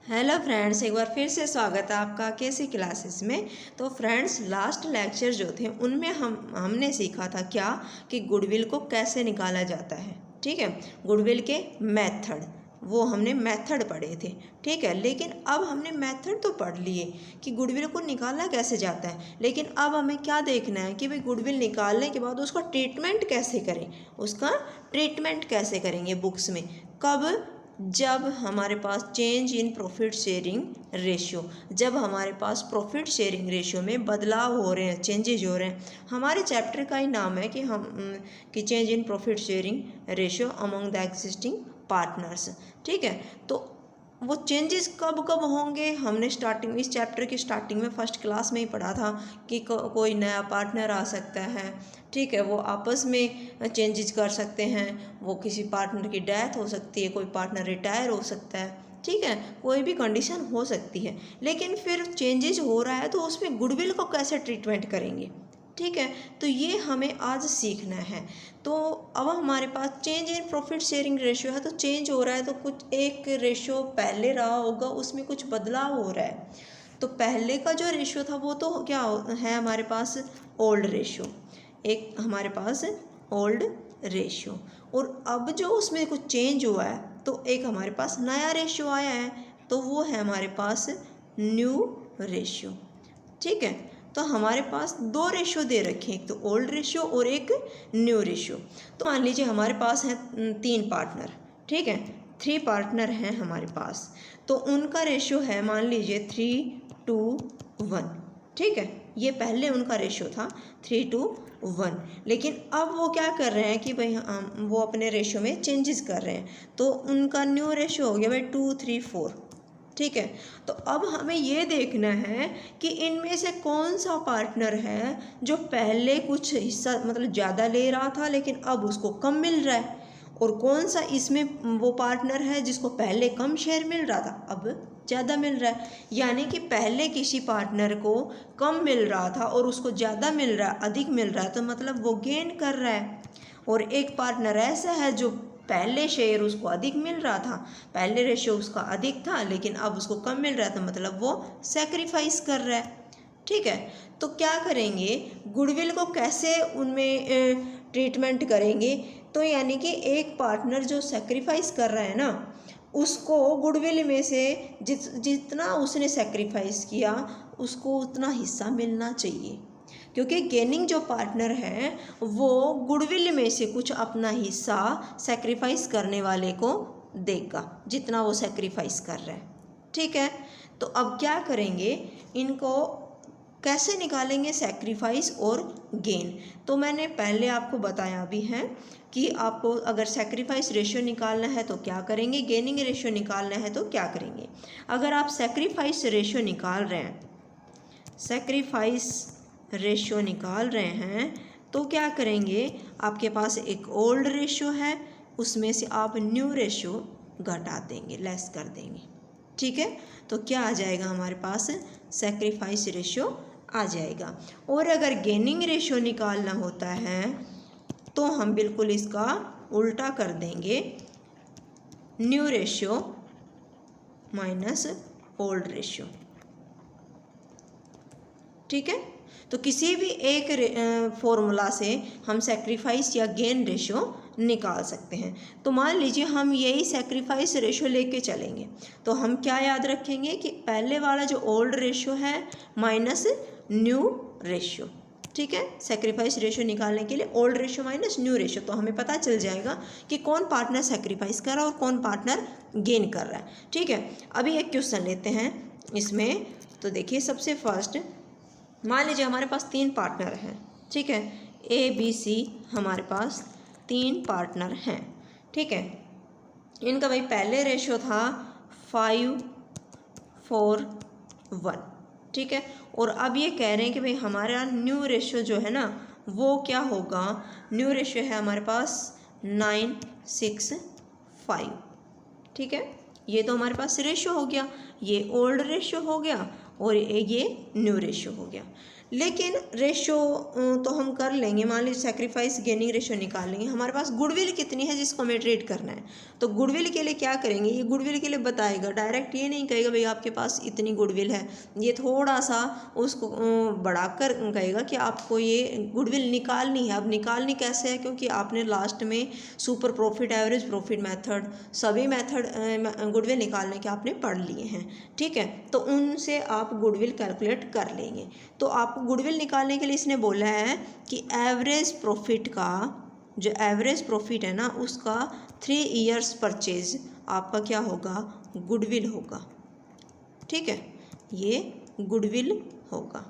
Hello friends, एक बार फिर से स्वागत है आपका केसी क्लासेस में। तो फ्रेंड्स, लास्ट लेक्चर जो थे उनमें हमने सीखा था क्या कि गुडविल को कैसे निकाला जाता है। ठीक है, गुडविल के मेथड, वो हमने मेथड पढ़े थे। ठीक है, लेकिन अब हमने मेथड तो पढ़ लिए कि गुडविल को निकाला कैसे जाता है, लेकिन अब हमें क्या देखना है कि भाई गुडविल निकालने के बाद उसका ट्रीटमेंट कैसे करें। उसका ट्रीटमेंट कैसे करेंगे बुक्स में, कब, जब हमारे पास change in profit sharing ratio, जब हमारे पास प्रॉफिट शेयरिंग रेशियो में बदलाव हो रहे हैं, चेंजेज हो रहे हैं। हमारे चैप्टर का ही नाम है कि change in profit sharing ratio among the existing partners. ठीक है, तो वो चेंजेस कब कब होंगे हमने स्टार्टिंग, इस चैप्टर की स्टार्टिंग में फर्स्ट क्लास में ही पढ़ा था कि कोई नया पार्टनर आ सकता है। ठीक है, वो आपस में चेंजेस कर सकते हैं, वो किसी पार्टनर की डेथ हो सकती है, कोई पार्टनर रिटायर हो सकता है। ठीक है, कोई भी कंडीशन हो सकती है, लेकिन फिर चेंजेस हो रहा है तो उसमें गुडविल को कैसे ट्रीटमेंट करेंगे। ठीक है, तो ये हमें आज सीखना है। तो अब हमारे पास change in profit sharing ratio है, तो चेंज हो रहा है तो कुछ एक रेशियो पहले रहा होगा, उसमें कुछ बदलाव हो रहा है। तो पहले का जो रेशियो था वो तो क्या है हमारे पास, ओल्ड रेशियो, एक हमारे पास ओल्ड रेशियो। और अब जो उसमें कुछ चेंज हुआ है तो एक हमारे पास नया रेशियो आया है, तो वो है हमारे पास न्यू रेशियो। ठीक है, तो हमारे पास दो रेशियो दे रखे हैं, एक तो ओल्ड रेशियो और एक न्यू रेशियो। तो मान लीजिए हमारे पास है 3 पार्टनर। ठीक है, 3 पार्टनर हैं हमारे पास, तो उनका रेशियो है मान लीजिए 3:1। ठीक है, ये पहले उनका रेशियो था 3:1, लेकिन अब वो क्या कर रहे हैं कि भाई वो अपने रेशियो में चेंजेस कर रहे हैं, तो उनका न्यू रेशियो हो गया भाई 2:3:4। ठीक है, तो अब हमें ये देखना है कि इनमें से कौन सा पार्टनर है जो पहले कुछ हिस्सा मतलब ज़्यादा ले रहा था लेकिन अब उसको कम मिल रहा है, और कौन सा इसमें वो पार्टनर है जिसको पहले कम शेयर मिल रहा था अब ज़्यादा मिल रहा है। यानी कि पहले किसी पार्टनर को कम मिल रहा था और उसको ज़्यादा मिल रहा है, अधिक मिल रहा है, तो मतलब वो गेन कर रहा है। और एक पार्टनर ऐसा है जो पहले शेयर उसको अधिक मिल रहा था, पहले रेशियो उसका अधिक था लेकिन अब उसको कम मिल रहा था, मतलब वो सेक्रीफाइस कर रहा है। ठीक है, तो क्या करेंगे, गुडविल को कैसे उनमें ट्रीटमेंट करेंगे। तो यानी कि एक पार्टनर जो सेक्रीफाइस कर रहा है ना, उसको गुडविल में से जितना उसने सेक्रीफाइस किया उसको उतना हिस्सा मिलना चाहिए, क्योंकि गेनिंग जो पार्टनर है वो गुडविल में से कुछ अपना हिस्सा सेक्रीफाइस करने वाले को देगा जितना वो सेक्रीफाइस कर रहा है। ठीक है, तो अब क्या करेंगे, इनको कैसे निकालेंगे सेक्रीफाइस और गेन। तो मैंने पहले आपको बताया भी है कि आपको अगर सेक्रीफाइस रेशियो निकालना है तो क्या करेंगे, गेनिंग रेशियो निकालना है तो क्या करेंगे। अगर आप सेक्रीफाइस रेशियो निकाल रहे हैं, सेक्रीफाइस रेशियो निकाल रहे हैं तो क्या करेंगे, आपके पास एक ओल्ड रेशियो है, उसमें से आप न्यू रेशियो घटा देंगे, लेस कर देंगे। ठीक है, तो क्या आ जाएगा हमारे पास, सेक्रीफाइस रेशियो आ जाएगा। और अगर गेनिंग रेशियो निकालना होता है तो हम बिल्कुल इसका उल्टा कर देंगे, new ratio minus old ratio. ठीक है, तो किसी भी एक फॉर्मूला से हम सेक्रीफाइस या गेन रेशियो निकाल सकते हैं। तो मान लीजिए हम यही सेक्रीफाइस रेशियो लेके चलेंगे, तो हम क्या याद रखेंगे कि पहले वाला जो ओल्ड रेशियो है माइनस न्यू रेशियो। ठीक है, सेक्रीफाइस रेशियो निकालने के लिए old ratio minus new ratio, तो हमें पता चल जाएगा कि कौन पार्टनर सेक्रीफाइस कर रहा है और कौन पार्टनर गेन कर रहा है। ठीक है, अभी एक क्वेश्चन लेते हैं इसमें। तो देखिए, सबसे फर्स्ट मान लीजिए हमारे पास 3 पार्टनर हैं। ठीक है, ABC हमारे पास 3 पार्टनर हैं। ठीक है, इनका भाई पहले रेशियो था 5:4:1। ठीक है, और अब ये कह रहे हैं कि भाई हमारा न्यू रेशियो जो है ना वो क्या होगा, न्यू रेशियो है हमारे पास 9:6:5। ठीक है, ये तो हमारे पास रेशियो हो गया, ये ओल्ड रेशियो हो गया और ये न्यू रेशियो हो गया। लेकिन रेशो तो हम कर लेंगे, मान लीजिए सेक्रीफाइस गेनिंग रेशो निकाल लेंगे। हमारे पास गुडविल कितनी है जिसको हमें ट्रीट करना है, तो गुडविल के लिए क्या करेंगे, ये गुडविल के लिए बताएगा, डायरेक्ट ये नहीं कहेगा भाई आपके पास इतनी गुडविल है, ये थोड़ा सा उसको बढ़ाकर कहेगा कि आपको ये गुडविल निकालनी है। अब निकालनी कैसे है, क्योंकि आपने लास्ट में super profit, average profit method, सभी मेथड गुडविल निकालने के आपने पढ़ लिए हैं, ठीक है, तो उनसे आप गुडविल कैलकुलेट कर लेंगे। तो आपको गुडविल निकालने के लिए इसने बोला है कि एवरेज प्रॉफिट का, जो एवरेज प्रॉफिट है ना, उसका 3 ईयर्स परचेज आपका क्या होगा, गुडविल होगा, ठीक है, ये गुडविल होगा,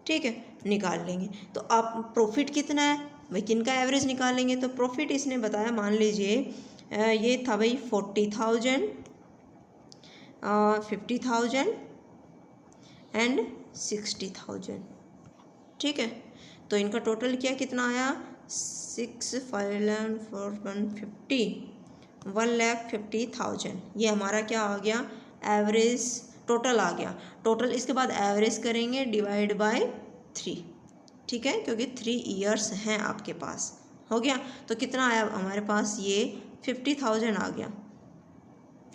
ठीक है, निकाल लेंगे। तो आप प्रॉफिट कितना है भाई, किनका एवरेज निकालेंगे, तो प्रॉफिट इसने बताया, मान लीजिए ये था भाई 40,000, 50,000 एंड 60,000, ठीक है, तो इनका टोटल क्या कितना आया, 6, 5, 4, 150, 1,50,000, ये हमारा क्या आ गया, एवरेज टोटल आ गया। टोटल इसके बाद एवरेज करेंगे डिवाइड बाय 3, ठीक है, क्योंकि 3 ईयर्स हैं आपके पास, हो गया। तो कितना आया हमारे पास, ये 50,000 आ गया,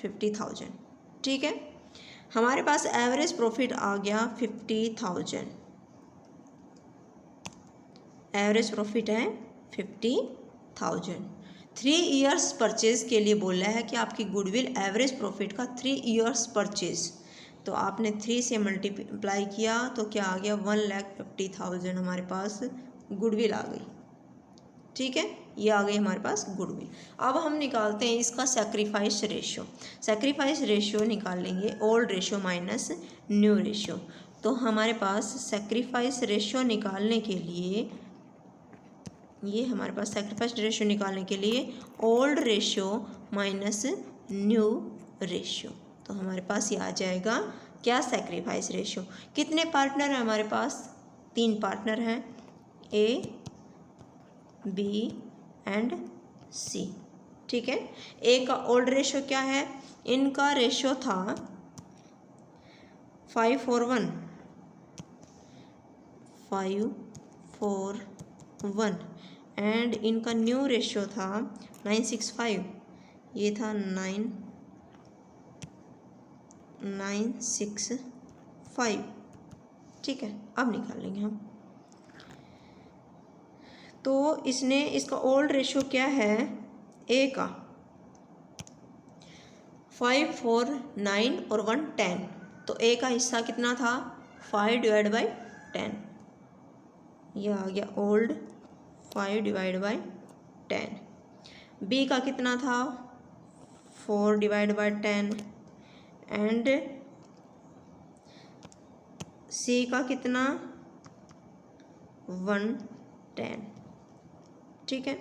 50,000, ठीक है, हमारे पास एवरेज प्रॉफिट आ गया 50,000, एवरेज प्रॉफिट है 50,000। 3 ईयर्स परचेज के लिए बोला है कि आपकी गुडविल एवरेज प्रॉफिट का 3 ईयर्स परचेज, तो आपने 3 से मल्टीप्लाई किया तो क्या आ गया, 1,50,000 हमारे पास गुडविल आ गई, ठीक है, ये आ गई हमारे पास गुडविल। अब हम निकालते हैं इसका सैक्रिफाइस रेशियो। सैक्रिफाइस रेशियो निकालेंगे old ratio minus new ratio. तो हमारे पास सैक्रिफाइस रेशियो निकालने के लिए, ये हमारे पास सैक्रिफाइस रेशियो निकालने के लिए old ratio minus new ratio, तो हमारे पास ये आ जाएगा क्या, सैक्रिफाइस रेशियो। कितने पार्टनर हैं हमारे पास, 3 पार्टनर हैं, ए, बी एंड सी, ठीक है। ए का ओल्ड रेशियो क्या है, इनका रेशियो था 5:1, 5:1 एंड इनका न्यू रेशियो था 9:65, ये था 9:65, ठीक है। अब निकालेंगे हम, तो इसने इसका ओल्ड रेशियो क्या है, ए का 5, 4, 9 और 1 10, तो ए का हिस्सा कितना था, 5/10, ये आ गया ओल्ड 5/10। बी का कितना था, 4/10 एंड सी का कितना, 110, ठीक है,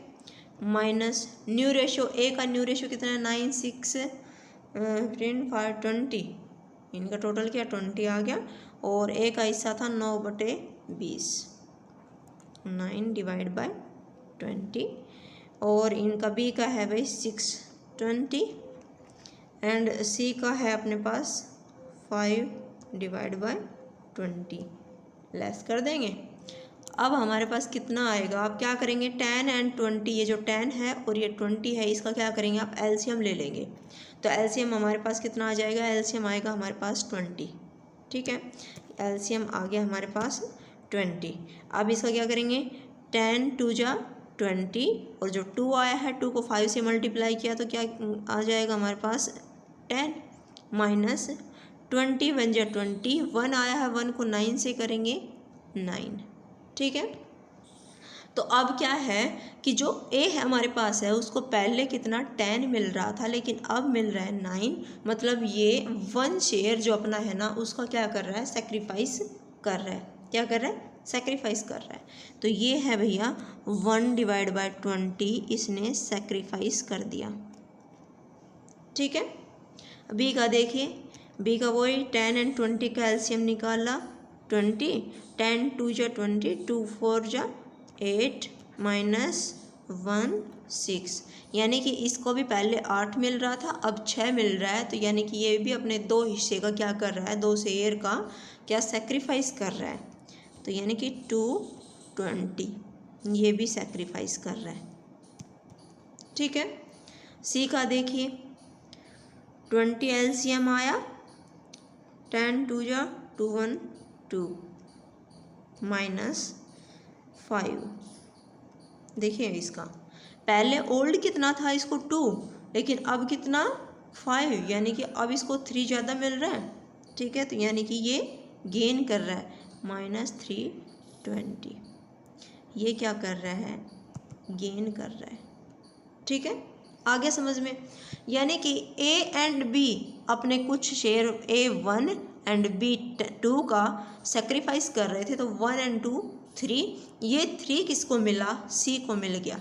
माइनस न्यू रेशियो, ए का न्यू रेशियो कितना है, 9, 6, 15, 5, 20, इनका टोटल क्या 20 आ गया, और ए का हिस्सा था 9/20, 9/20, और इनका बी का है भाई 620 एंड सी का है अपने पास 5/20, लेस कर देंगे। अब हमारे पास कितना आएगा, आप क्या करेंगे, 10 एंड 20, ये जो 10 है और ये 20 है, इसका क्या करेंगे आप, एलसीएम ले लेंगे। तो एलसीएम हमारे पास कितना आ जाएगा, एलसीएम आएगा हमारे पास 20, ठीक है, एलसीएम आ गया हमारे पास 20। अब इसका क्या करेंगे, 10 2 जा 20 और जो 2 आया है 2 को 5 से मल्टीप्लाई किया तो क्या आ जाएगा हमारे पास 10 माइनस 20 1 जा 20, 1 आया है 1 को 9 से करेंगे 9, ठीक है। तो अब क्या है कि जो ए है हमारे पास है उसको पहले कितना 10 मिल रहा था, लेकिन अब मिल रहा है 9, मतलब ये 1 शेयर जो अपना है ना उसका क्या कर रहा है, सेक्रीफाइस कर रहा है, क्या कर रहा है, सेक्रीफाइस कर रहा है। तो ये है भैया 1/20 इसने सेक्रीफाइस कर दिया, ठीक है। बी का देखिए, बी का वही 10 एंड 20 का एलसीएम निकाला, 20, 10 2 जा 20, 2 4 जा 8 माइनस 1 6, यानी कि इसको भी पहले 8 मिल रहा था अब 6 मिल रहा है, तो यानी कि ये भी अपने 2 हिस्से का क्या कर रहा है, 2 शेयर का क्या सेक्रीफाइस कर रहा है। तो यानी कि 220 ये भी सेक्रीफाइस कर रहा है। ठीक है, सी का देखिए 20 एलसीएम आया, 10 2 जा 2 1 2 -5। देखिए इसका पहले ओल्ड कितना था, इसको 2, लेकिन अब कितना 5, यानी कि अब इसको 3 ज़्यादा मिल रहा है। ठीक है, तो यानी कि ये गेन कर रहा है -320, ये क्या कर रहा है, गेन कर रहा है। ठीक है, आगे समझ में, यानी कि ए एंड बी अपने कुछ शेयर A1 एंड B2 का सेक्रीफाइस कर रहे थे, तो 1 एंड 2 3, ये 3 किसको मिला, सी को मिल गया।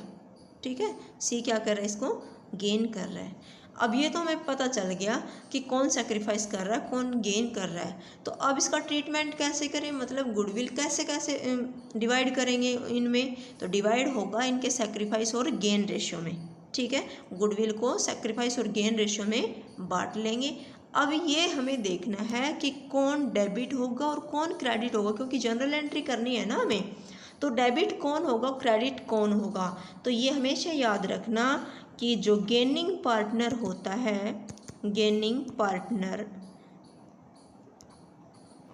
ठीक है, सी क्या कर रहा है, इसको गेन कर रहा है। अब ये तो हमें पता चल गया कि कौन सेक्रीफाइस कर रहा है, कौन गेन कर रहा है। तो अब इसका ट्रीटमेंट कैसे करें, मतलब गुडविल कैसे कैसे डिवाइड करेंगे इनमें, तो डिवाइड होगा इनके सेक्रीफाइस और गेन रेशियो में। ठीक है, गुडविल को सेक्रीफाइस और गेन रेशियो में बांट लेंगे। अब ये हमें देखना है कि कौन डेबिट होगा और कौन क्रेडिट होगा, क्योंकि जनरल एंट्री करनी है ना हमें, तो डेबिट कौन होगा, क्रेडिट कौन होगा। तो ये हमेशा याद रखना कि जो गेनिंग पार्टनर होता है, गेनिंग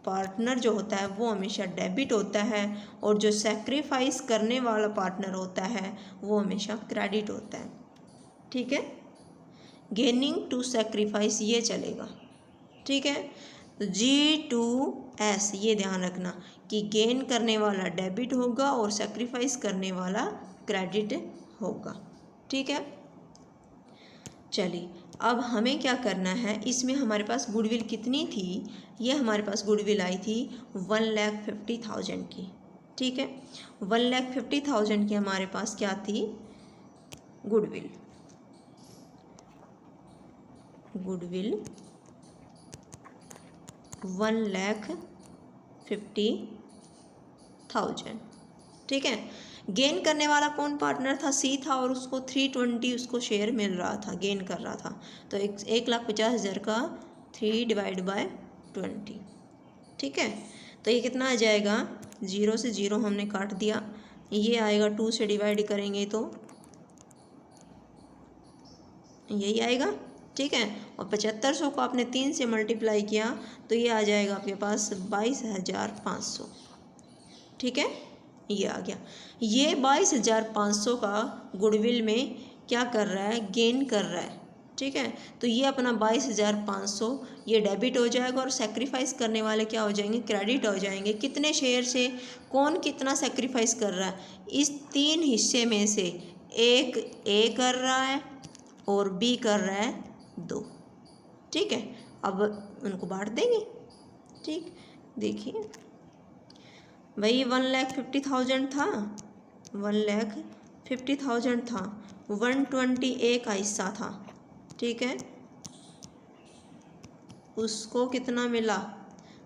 पार्टनर जो होता है वो हमेशा डेबिट होता है, और जो सेक्रीफाइस करने वाला पार्टनर होता है वो हमेशा क्रेडिट होता है। ठीक है, गेनिंग टू सेक्रीफाइस ये चलेगा। ठीक है, तो G2S ये ध्यान रखना कि गेन करने वाला डेबिट होगा और सेक्रीफाइस करने वाला क्रेडिट होगा। ठीक है, चलिए अब हमें क्या करना है, इसमें हमारे पास गुडविल कितनी थी, ये हमारे पास गुडविल आई थी 1,50,000 की। ठीक है, 1,50,000 की हमारे पास क्या थी, गुडविल 1,50,000। ठीक है, गेन करने वाला कौन पार्टनर था, सी था, और उसको 320 उसको शेयर मिल रहा था, गेन कर रहा था। तो 1,50,000 का 3/20। ठीक है, तो ये कितना आ जाएगा, 0 से 0 हमने काट दिया, ये आएगा 2 से डिवाइड करेंगे तो यही आएगा। ठीक है, और 7500 को आपने 3 से मल्टीप्लाई किया तो ये आ जाएगा आपके पास 22,500। ठीक है, ये आ गया, ये 22,500 का गुडविल में क्या कर रहा है, गेन कर रहा है। ठीक है, तो ये अपना 22,500 ये डेबिट हो जाएगा, और सेक्रीफाइस करने वाले क्या हो जाएंगे, क्रेडिट हो जाएंगे। कितने शेयर से, कौन कितना सेक्रीफाइस कर रहा है, इस 3 हिस्से में से एक ए कर रहा है और बी कर रहा है 2। ठीक है, अब उनको बांट देंगे। ठीक, देखिए भाई 1,50,000 था, 1,50,000 था, 120 का हिस्सा था। ठीक है, उसको कितना मिला,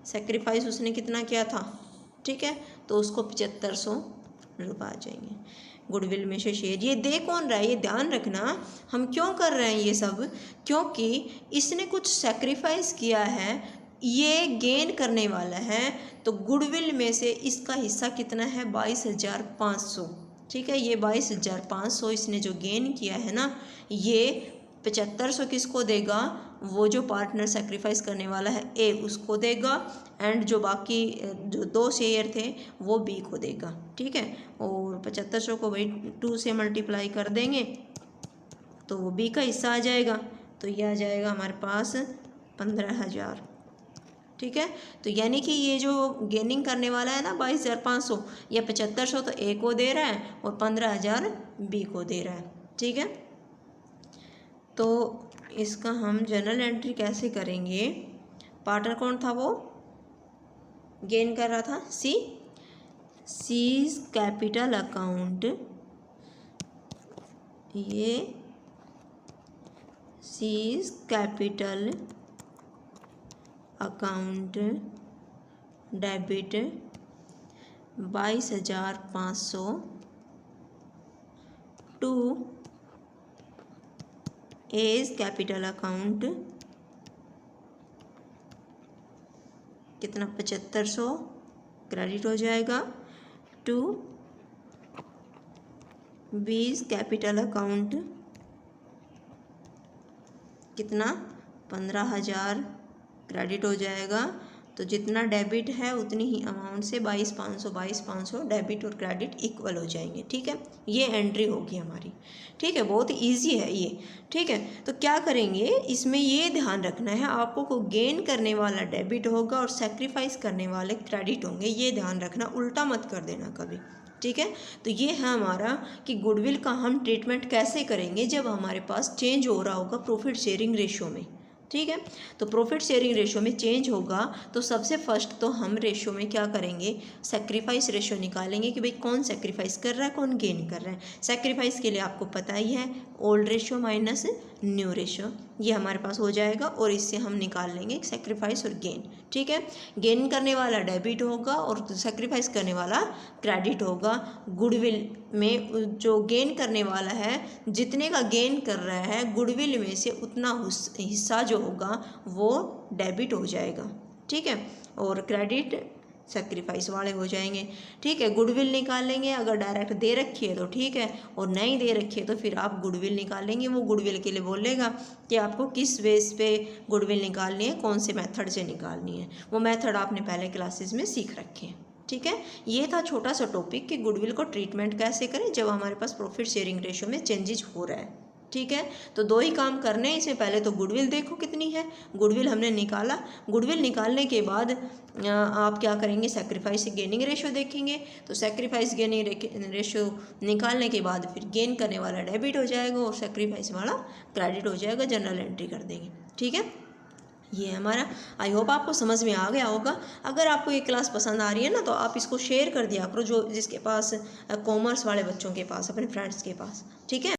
सेक्रीफाइस उसने कितना किया था। ठीक है, तो उसको 7,500 रुपये आ जाएंगे गुडविल में से शेयर। ये दे कौन रहा है, ये ध्यान रखना, हम क्यों कर रहे हैं ये सब, क्योंकि इसने कुछ सेक्रीफाइस किया है, ये गेन करने वाला है, तो गुडविल में से इसका हिस्सा कितना है, 22,500। ठीक है, ये 22,500 इसने जो गेन किया है ना, ये 7,500 किसको देगा, वो जो पार्टनर सेक्रीफाइस करने वाला है ए उसको देगा, एंड जो बाकी जो 2 शेयर थे वो बी को देगा। ठीक है, और 7,500 को भाई 2 से मल्टीप्लाई कर देंगे तो वो बी का हिस्सा आ जाएगा, तो ये आ जाएगा हमारे पास 15,000। ठीक है, तो यानी कि ये जो गेनिंग करने वाला है ना 22,500, या 7,500 तो ए को दे रहा है और 15,000 बी को दे रहा है। ठीक है, तो इसका हम जनरल एंट्री कैसे करेंगे, पार्टनर कौन था, वो गेन कर रहा था सी, सीज कैपिटल अकाउंट, ये C's capital account debit 22,500 to A's capital account कितना, 7,500 क्रेडिट हो जाएगा। टू बीज कैपिटल अकाउंट कितना 15,000 क्रेडिट हो जाएगा। तो जितना डेबिट है उतनी ही अमाउंट से 22,500 डेबिट और क्रेडिट इक्वल हो जाएंगे। ठीक है, ये एंट्री होगी हमारी। ठीक है, बहुत इजी है ये। ठीक है, तो क्या करेंगे इसमें ये ध्यान रखना है आपको को गेन करने वाला डेबिट होगा और सेक्रीफाइस करने वाले क्रेडिट होंगे, ये ध्यान रखना, उल्टा मत कर देना कभी। ठीक है, तो ये है हमारा कि गुडविल का हम ट्रीटमेंट कैसे करेंगे जब हमारे पास चेंज हो रहा होगा प्रॉफिट शेयरिंग रेशो में। ठीक है, तो प्रॉफिट शेयरिंग रेशो में चेंज होगा तो सबसे फर्स्ट तो हम रेशो में क्या करेंगे, सेक्रीफाइस रेशो निकालेंगे कि भाई कौन सेक्रीफाइस कर रहा है कौन गेन कर रहा है। सेक्रीफाइस के लिए आपको पता ही है old ratio minus new ratio, ये हमारे पास हो जाएगा और इससे हम निकाल लेंगे सेक्रीफाइस और गेन। ठीक है, गेन करने वाला डेबिट होगा और सेक्रीफाइस करने वाला क्रेडिट होगा। गुडविल में जो गेन करने वाला है जितने का गेन कर रहा है गुडविल में से उतना हिस्सा जो होगा वो डेबिट हो जाएगा। ठीक है, और क्रेडिट सेक्रीफाइस वाले हो जाएंगे। ठीक है, गुडविल निकालेंगे, अगर डायरेक्ट दे रखी है तो ठीक है, और नहीं दे रखी है तो फिर आप गुडविल निकालेंगे। वो गुडविल के लिए बोलेगा कि आपको किस बेस पे गुडविल निकालनी है, कौन से मेथड से निकालनी है, वो मेथड आपने पहले क्लासेस में सीख रखे हैं। ठीक है, ये था छोटा सा टॉपिक कि गुडविल को ट्रीटमेंट कैसे करें जब हमारे पास प्रॉफिट शेयरिंग रेशो में चेंजेस हो रहा है। ठीक है, तो दो ही काम करने हैं इसमें, पहले तो गुडविल देखो कितनी है, गुडविल हमने निकाला। गुडविल निकालने के बाद आप क्या करेंगे, सेक्रीफाइस गेनिंग रेशो देखेंगे। तो सेक्रीफाइस गेनिंग रेशो निकालने के बाद फिर गेन करने वाला डेबिट हो जाएगा और सेक्रीफाइस वाला क्रेडिट हो जाएगा, जनरल एंट्री कर देंगे। ठीक है, ये हमारा, आई होप आपको समझ में आ गया होगा। अगर आपको ये क्लास पसंद आ रही है ना तो आप इसको शेयर कर दिया करो जो जिसके पास कॉमर्स वाले बच्चों के पास, अपने फ्रेंड्स के पास। ठीक है।